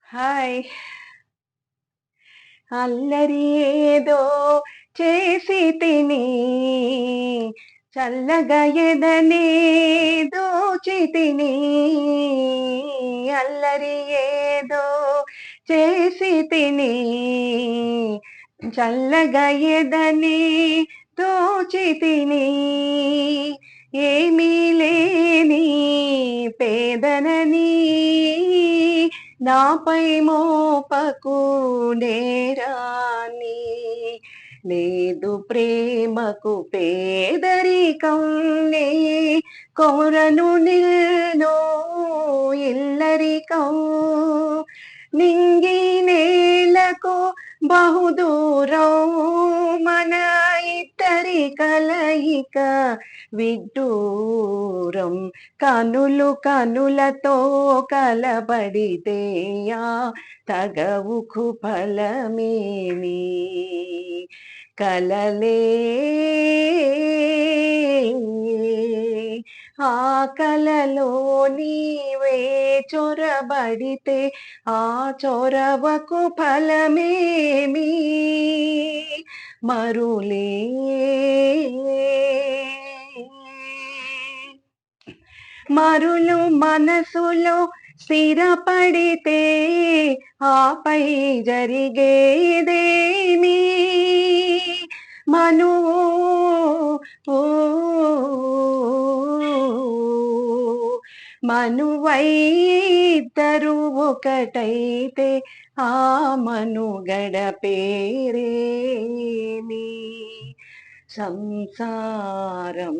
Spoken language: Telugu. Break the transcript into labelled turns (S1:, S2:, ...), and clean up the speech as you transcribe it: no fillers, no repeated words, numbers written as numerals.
S1: హాయ్. అల్లరి ఏదో చేసి తిని చల్లగా ఎదనే దోచితిని. అల్లరి ఏదో చేసి తిని చల్లగా ఎదనే దోచితిని. ఏమీ లేని పేదనని నాపై మోపకు నేరాన్ని. లేదు ప్రేమకు పేదరికం నే కోరను నిన్ను ఇల్లరికం. నింగి నేలకు బహుదూరం మన ఇద్దరి కలయిక విడ్డూరం. కనులు కనులతో కలబడితే తగవుకు ఫలమేమి. కలలే ఆ కలలో నీవే చొరబడితే ఆ చొరవకు ఫలమేమి. మరులే మరులు మనసులో స్థిరపడితే ఆపై జరిగేదేమి. మనువు ఓ మనువై ఇద్దరు ఒకటైతే ఆ మనుగడ పేరేమి. సంసారం.